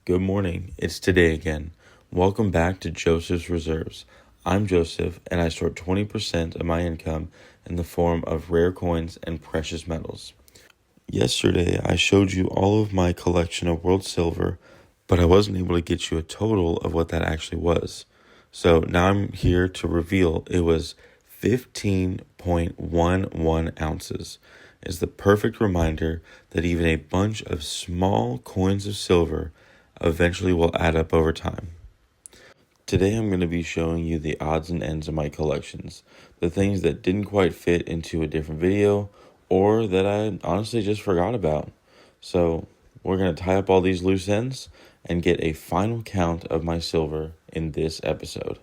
Good morning. It's today again. Welcome back to Joseph's Reserves. I'm Joseph, and I store 20% of my income in the form of rare coins and precious metals. Yesterday, I showed you all of my collection of world silver, but I wasn't able to get you a total of what that actually was. So now I'm here to reveal it was 15.11 ounces. It's the perfect reminder that even a bunch of small coins of silver eventually will add up over time. Today I'm going to be showing you the odds and ends of my collections, the things that didn't quite fit into a different video or that I honestly just forgot about. So we're going to tie up all these loose ends and get a final count of my silver in this episode.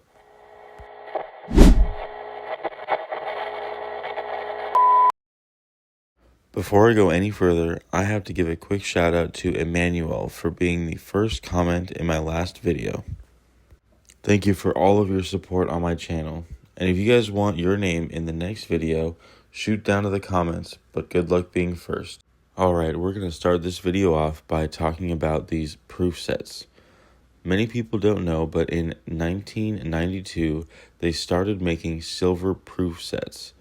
Before I go any further, I have to give a quick shout out to Emmanuel for being the first comment in my last video. Thank you for all of your support on my channel, and if you guys want your name in the next video, shoot down to the comments, but good luck being first. Alright, we're going to start this video off by talking about these proof sets. Many people don't know, but in 1992, they started making silver proof sets.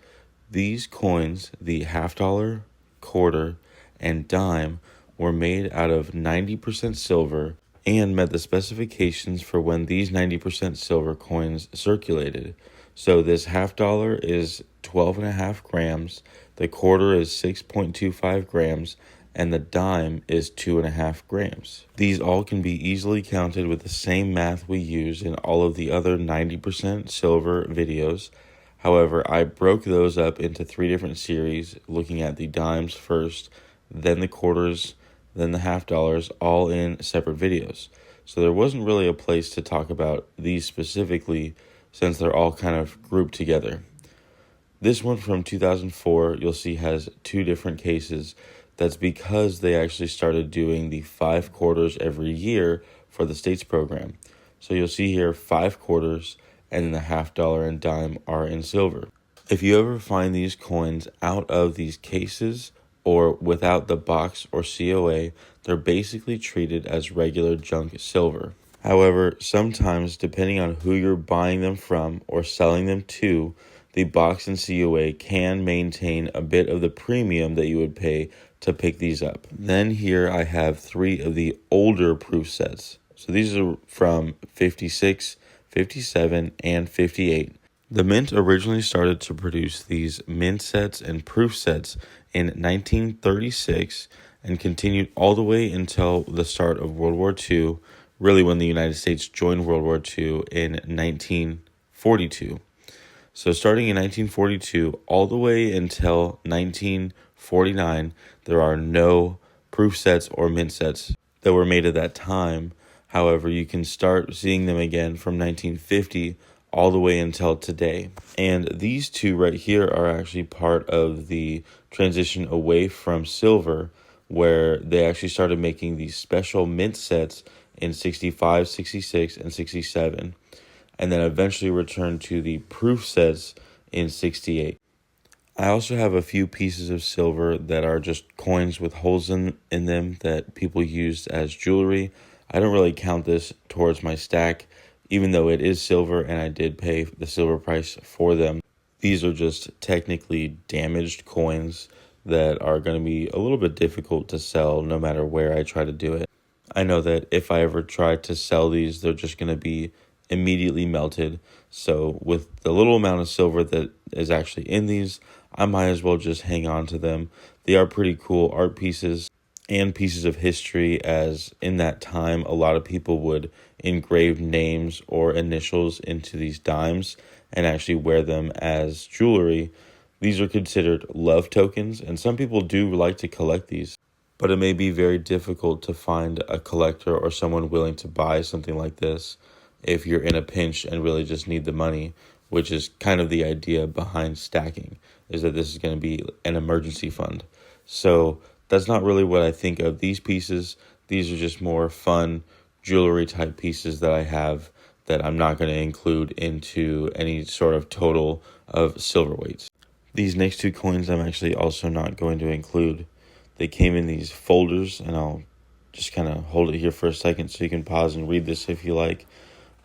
These coins, the $50, quarter, and dime, were made out of 90% silver and met the specifications for when these 90% silver coins circulated. So this $50 is 12.5 grams, the quarter is 6.25 grams, and the dime is 2.5 grams. These all can be easily counted with the same math we use in all of the other 90% silver videos. However, I broke those up into 3 different series, looking at the dimes first, then the quarters, then the $50, all in separate videos. So there wasn't really a place to talk about these specifically since they're all kind of grouped together. This one from 2004, you'll see, has 2 different cases. That's because they actually started doing the 5 quarters every year for the states program. So you'll see here 5 quarters, and then the $50 and dime are in silver. If you ever find these coins out of these cases or without the box or COA, they're basically treated as regular junk silver. However, sometimes, depending on who you're buying them from or selling them to, the box and COA can maintain a bit of the premium that you would pay to pick these up. Then here I have 3 of the older proof sets. So these are from 56, 57, and 58. The Mint originally started to produce these mint sets and proof sets in 1936 and continued all the way until the start of World War II, really when the United States joined World War II in 1942. So starting in 1942 all the way until 1949, there are no proof sets or mint sets that were made at that time. However, you can start seeing them again from 1950 all the way until today. And these 2 right here are actually part of the transition away from silver, where they actually started making these special mint sets in 65, 66, and 67, and then eventually returned to the proof sets in 68. I also have a few pieces of silver that are just coins with holes in them that people use as jewelry. I don't really count this towards my stack, even though it is silver and I did pay the silver price for them. These are just technically damaged coins that are going to be a little bit difficult to sell no matter where I try to do it. I know that if I ever try to sell these, they're just going to be immediately melted. So with the little amount of silver that is actually in these, I might as well just hang on to them. They are pretty cool art pieces and pieces of history, as in that time a lot of people would engrave names or initials into these dimes and actually wear them as jewelry. These are considered love tokens, and some people do like to collect these, but it may be very difficult to find a collector or someone willing to buy something like this if you're in a pinch and really just need the money, which is kind of the idea behind stacking, is that this is going to be an emergency fund. So that's not really what I think of these pieces. These are just more fun jewelry type pieces that I have that I'm not going to include into any sort of total of silver weights. These next 2 coins I'm actually also not going to include. They came in these folders, and I'll just kind of hold it here for a second so you can pause and read this if you like.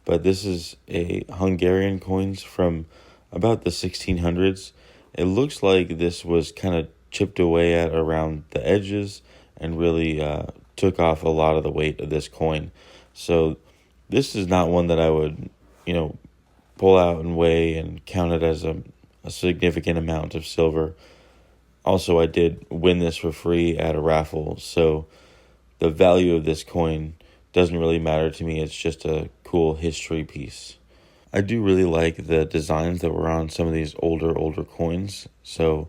But this is a Hungarian coins from about the 1600s. It looks like this was kind of chipped away at around the edges and really took off a lot of the weight of this coin. So this is not one that I would, pull out and weigh and count it as a significant amount of silver. Also, I did win this for free at a raffle, so the value of this coin doesn't really matter to me. It's just a cool history piece. I do really like the designs that were on some of these older coins, so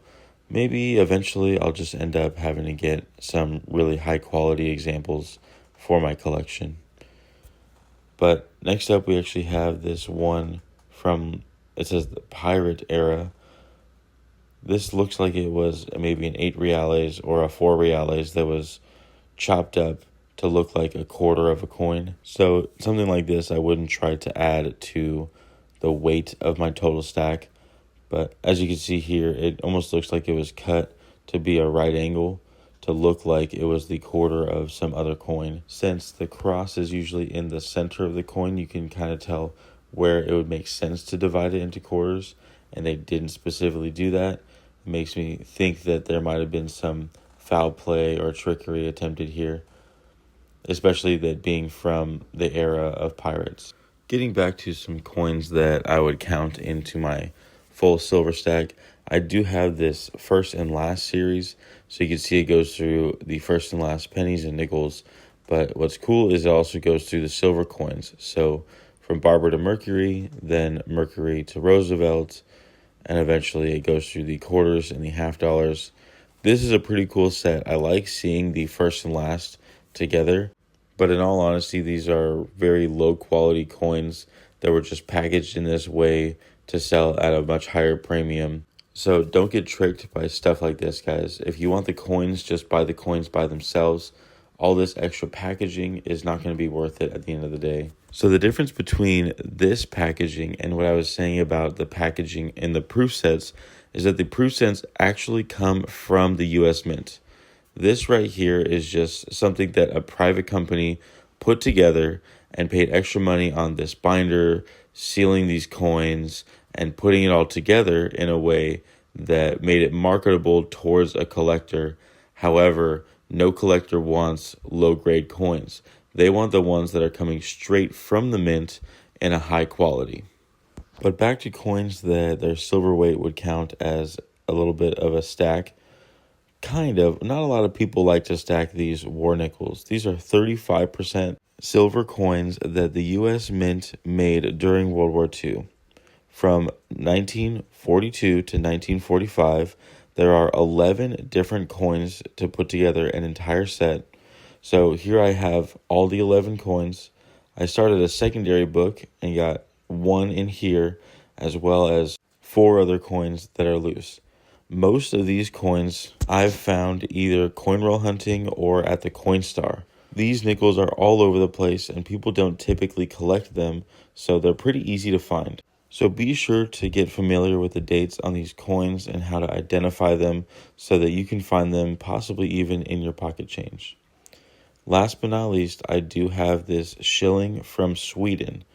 maybe eventually I'll just end up having to get some really high quality examples for my collection. But next up, we actually have this one from, it says the pirate era. This looks like it was maybe an 8 reales or a 4 reales that was chopped up to look like a quarter of a coin. So something like this I wouldn't try to add to the weight of my total stack. But as you can see here, it almost looks like it was cut to be a right angle to look like it was the quarter of some other coin. Since the cross is usually in the center of the coin, you can kind of tell where it would make sense to divide it into quarters, and they didn't specifically do that. It makes me think that there might have been some foul play or trickery attempted here, especially that being from the era of pirates. Getting back to some coins that I would count into my full silver stack, I do have this first and last series, so you can see it goes through the first and last pennies and nickels, but what's cool is it also goes through the silver coins. So from Barbara to Mercury, then Mercury to Roosevelt, and eventually it goes through the quarters and the half dollars. This is a pretty cool set. I like seeing the first and last together, but in all honesty, these are very low quality coins that were just packaged in this way to sell at a much higher premium. So don't get tricked by stuff like this, guys. If you want the coins, just buy the coins by themselves. All this extra packaging is not going to be worth it at the end of the day. So the difference between this packaging and what I was saying about the packaging in the proof sets is that the proof sets actually come from the US Mint. This right here is just something that a private company put together and paid extra money on this binder, sealing these coins, and putting it all together in a way that made it marketable towards a collector. However, no collector wants low-grade coins. They want the ones that are coming straight from the mint in a high quality. But back to coins that their silver weight would count as a little bit of a stack. Kind of. Not a lot of people like to stack these war nickels. These are 35% silver coins that the U.S. Mint made during World War II. From 1942 to 1945, there are 11 different coins to put together an entire set. So here I have all the 11 coins. I started a secondary book and got one in here, as well as 4 other coins that are loose. Most of these coins I've found either coin roll hunting or at the Coinstar. These nickels are all over the place and people don't typically collect them, so they're pretty easy to find. So be sure to get familiar with the dates on these coins and how to identify them so that you can find them possibly even in your pocket change. Last but not least, I do have this shilling from Sweden.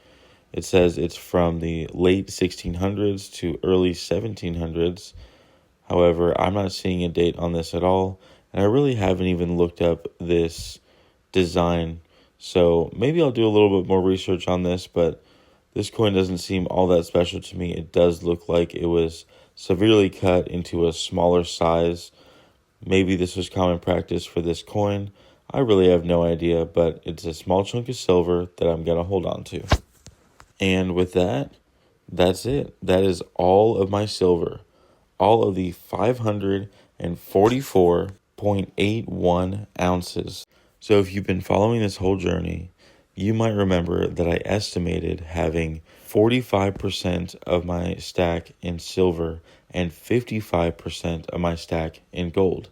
It says it's from the late 1600s to early 1700s. However, I'm not seeing a date on this at all, and I really haven't even looked up this design. So maybe I'll do a little bit more research on this, but this coin doesn't seem all that special to me. It does look like it was severely cut into a smaller size. Maybe this was common practice for this coin. I really have no idea, but it's a small chunk of silver that I'm going to hold on to. And with that, that's it. That is all of my silver. All of the 544.81 ounces. So if you've been following this whole journey, you might remember that I estimated having 45% of my stack in silver and 55% of my stack in gold.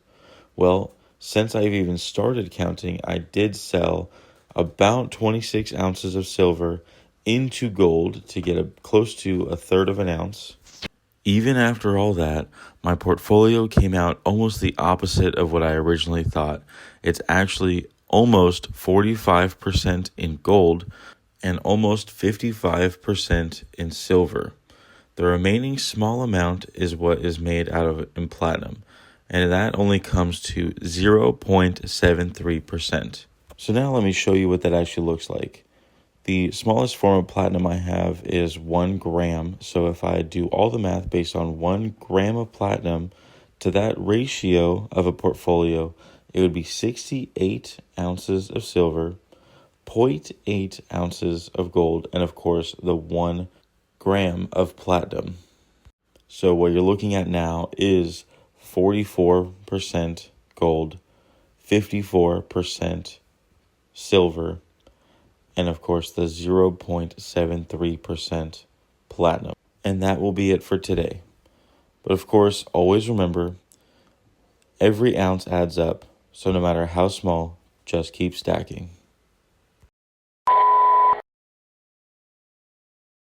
Well, since I've even started counting, I did sell about 26 ounces of silver into gold to get close to a third of an ounce. Even after all that, my portfolio came out almost the opposite of what I originally thought. It's actually almost 45% in gold, and almost 55% in silver. The remaining small amount is what is made out of in platinum, and that only comes to 0.73%. So now let me show you what that actually looks like. The smallest form of platinum I have is 1 gram, so if I do all the math based on 1 gram of platinum to that ratio of a portfolio, it would be 68 ounces of silver, 0.8 ounces of gold, and of course the 1 gram of platinum. So what you're looking at now is 44% gold, 54% silver, and of course the 0.73% platinum. And that will be it for today. But of course, always remember, every ounce adds up, so no matter how small, just keep stacking.